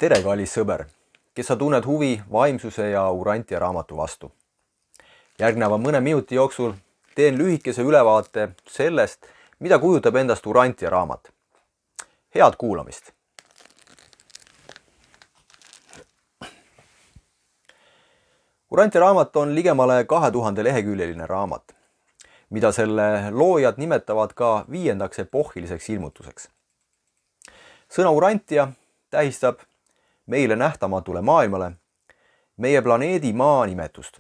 tere, kallis sõber, kes sa tunned huvi vaimsuse ja Urantia raamatu vastu. Järgneva mõne minuti jooksul teen lühikese ülevaate sellest, mida kujutab endast Urantia raamat. Head kuulamist! Urantia raamat on ligemale 2000 leheküljeline raamat, mida selle loojad nimetavad ka 5. epohhiliseks ilmutuseks. Sõna Urantia tähistab meile nähtamatule maailmale meie planeedi Maa nimetust.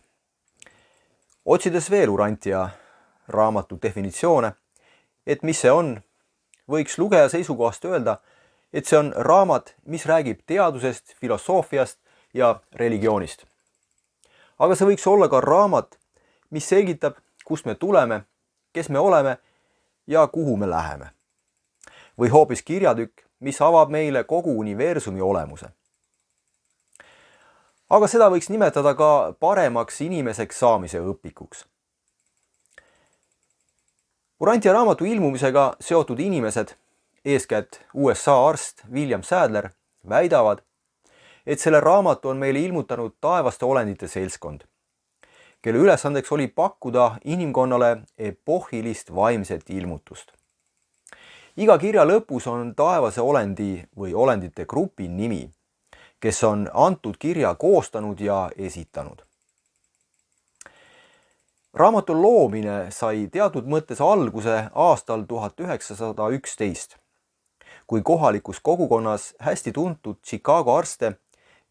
Otsides veel Urantia raamatu definitsioone, et mis see on, võiks lugeja seisukohast öelda, et see on raamat, mis räägib teadusest, filosoofiast ja religioonist. Aga see võiks olla ka raamat, mis selgitab, kust me tuleme, kes me oleme ja kuhu me läheme. Või hoopis kirjatükk, mis avab meile kogu universumi olemuse. Aga seda võiks nimetada ka paremaks inimeseks saamise õpikuks. Urantia raamatu ilmumisega seotud inimesed, eeskätt USA arst William Sadler, väidavad, et selle raamatu on meile ilmutanud taevaste olendite seltskond, kelle ülesandeks oli pakkuda inimkonnale epohhilist vaimset ilmutust. Iga kirja lõpus on taevase olendi või olendite grupi nimi, kes on antud kirja koostanud ja esitanud. Raamatu loomine sai teatud mõttes alguse aastal 1911, kui kohalikus kogukonnas hästi tuntud Chicago arste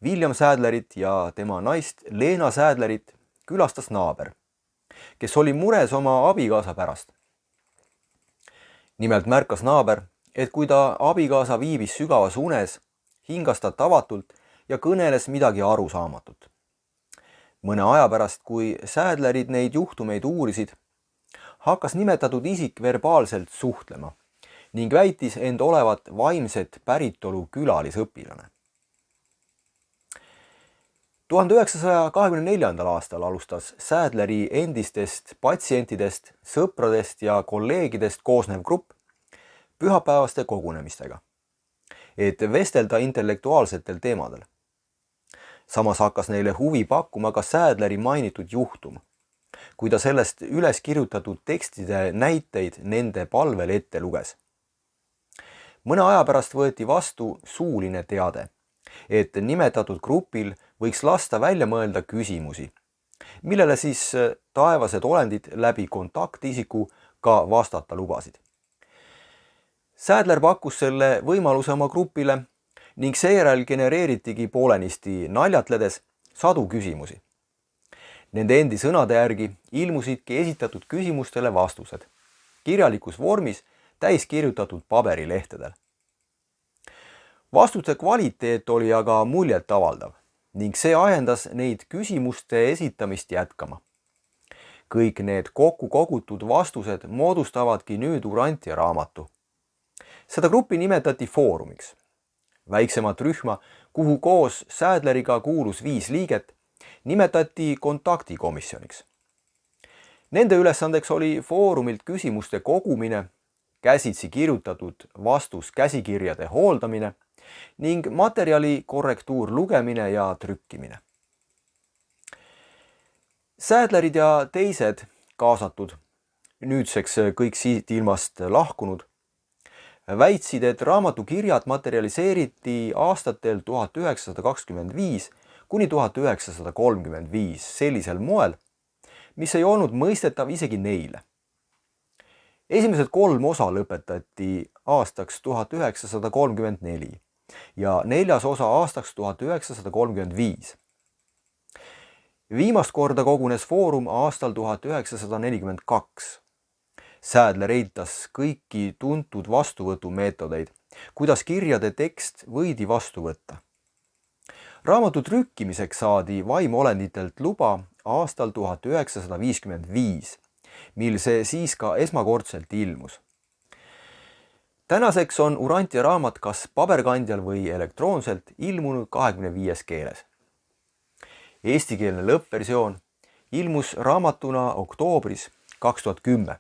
William Sadlerit ja tema naist Lena Sadlerit külastas naaber, kes oli mures oma abikaasa pärast. Nimelt märkas naaber, et kui ta abikaasa viibis sügavas unes, hingas ta tavatult ja kõneles midagi arusaamatut. Mõne aja pärast, kui Sadlerid neid juhtumeid uurisid, hakkas nimetatud isik verbaalselt suhtlema ning väitis end olevat vaimset päritolu külalisõpilane. 1924. aastal alustas Sadleri endistest patsientidest, sõpradest ja kolleegidest koosnev grupp pühapäevaste kogunemistega, et vestelda intellektuaalsetel teemadel. Samas hakkas neile huvi pakkuma ka Sadleri mainitud juhtum, kui ta sellest üles kirjutatud tekstide näiteid nende palvel ette luges. Mõne aja pärast võeti vastu suuline teade, et nimetatud grupil võiks lasta välja mõelda küsimusi, millele siis taevased olendid läbi kontaktisiku ka vastata lubasid. Sadler pakkus selle võimaluse oma grupile ning seejärel genereeritigi poolenisti naljatledes sadu küsimusi. Nende endi sõnade järgi ilmusidki esitatud küsimustele vastused, kirjalikus vormis täiskirjutatud paberilehtedel. Vastuste kvaliteet oli aga muljet avaldav ning see ajendas neid küsimuste esitamist jätkama. Kõik need kokku kogutud vastused moodustavadki nüüd Urantia raamatu. Seda gruppi nimetati foorumiks. Väiksemat rühma, kuhu koos Sadleriga kuulus 5 liiget, nimetati kontaktikomisjoniks. Nende ülesandeks oli foorumilt küsimuste kogumine, käsitsi kirjutatud vastuskäsikirjade hooldamine ning materjali korrektuur lugemine ja trükkimine. Sadlerid ja teised kaasatud, nüüdseks kõik siit ilmast lahkunud, väitsid, et raamatu kirjad materialiseeriti aastatel 1925 kuni 1935 sellisel moel, mis ei olnud mõistetav isegi neile. Esimesed 3 osa lõpetati aastaks 1934 ja 4. osa aastaks 1935. Viimast korda kogunes foorum aastal 1942. Sadler eitas kõiki tuntud vastuvõtumeetodeid, kuidas kirjade tekst võidi vastu võtta. Raamatu trükkimiseks saadi vaimolenditelt luba aastal 1955, mil see siis ka esmakordselt ilmus. Tänaseks on Urantia raamat kas paberkandjal või elektroonselt ilmunud 25 keeles. Eestikeelne lõppversioon ilmus raamatuna oktoobris 2010.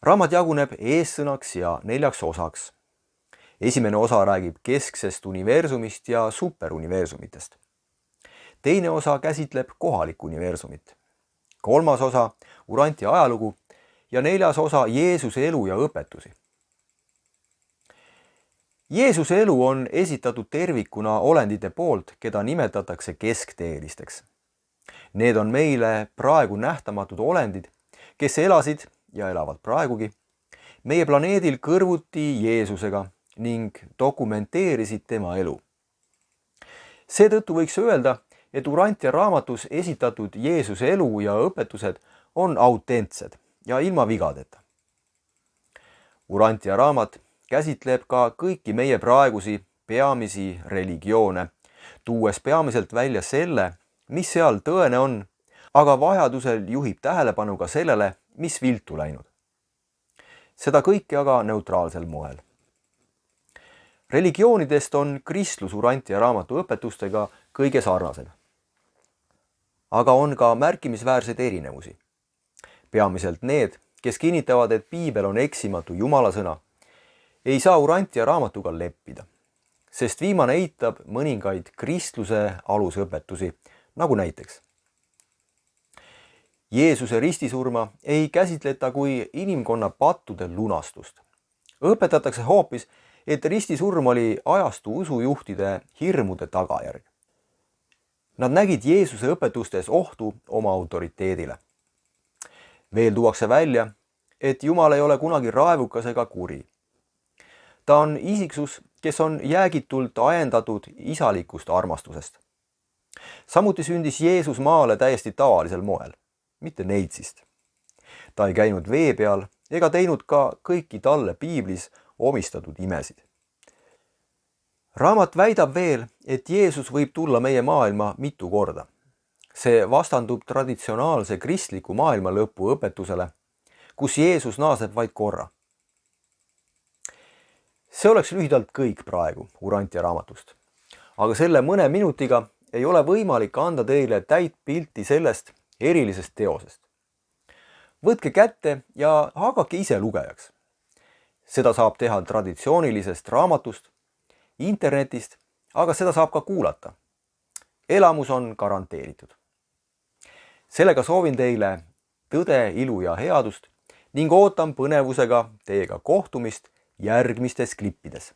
Raamat jaguneb eessõnaks ja 4 osaks. esimene osa räägib kesksest universumist ja superuniversumitest. Teine osa käsitleb kohalikku universumit. Kolmas osa Urantia ajalugu ja neljas osa Jeesuse elu ja õpetusi. Jeesuse elu on esitatud tervikuna olendite poolt, keda nimetatakse keskteelisteks. Need on meile praegu nähtamatud olendid, kes elasid ja elavad praegugi meie planeedil kõrvuti Jeesusega ning dokumenteerisid tema elu. Seetõttu võiks öelda, et Urantia raamatus esitatud Jeesuse elu ja õpetused on autentsed ja ilma vigadeta. Urantia raamat käsitleb ka kõiki meie praegusi peamisi religioone, tuues peamiselt välja selle, mis seal tõene on, aga vajadusel juhib tähelepanu ka sellele, mis viltu läinud. Seda kõike aga neutraalsel moel. Religioonidest on kristlus Urantia raamatu õpetustega kõige sarnasem. Aga on ka märkimisväärseid erinevusi. Peamiselt need, kes kinnitavad, et piibel on eksimatu Jumala sõna, ei saa Urantia raamatuga leppida, sest viimane eitab mõningaid kristluse alusõpetusi, nagu näiteks Jeesuse ristisurma ei käsitleta kui inimkonna pattude lunastust. Õpetatakse hoopis, et ristisurm oli ajastu usujuhtide hirmude tagajärg. Nad nägid Jeesuse õpetustes ohtu oma autoriteedile. Veel tuuakse välja, et Jumal ei ole kunagi raevukas ega kuri. Ta on isiksus, kes on jäägitult ajendatud isalikust armastusest. Samuti sündis Jeesus maale täiesti tavalisel moel, mitte neitsist. Ta ei käinud vee peal ega teinud ka kõiki talle piiblis omistatud imesid. Raamat väidab veel, et Jeesus võib tulla meie maailma mitu korda. See vastandub traditsionaalse kristliku maailma lõpu õpetusele, kus Jeesus naaseb vaid korra. See oleks lühidalt kõik praegu Urantia raamatust, aga selle mõne minutiga ei ole võimalik anda teile täit pilti sellest erilisest teosest. Võtke kätte ja hakake ise lugejaks. Seda saab teha traditsioonilisest raamatust, internetist, aga seda saab ka kuulata. Elamus on garanteeritud. Sellega soovin teile tõde, ilu ja headust ning ootan põnevusega teiega kohtumist järgmistes klippides.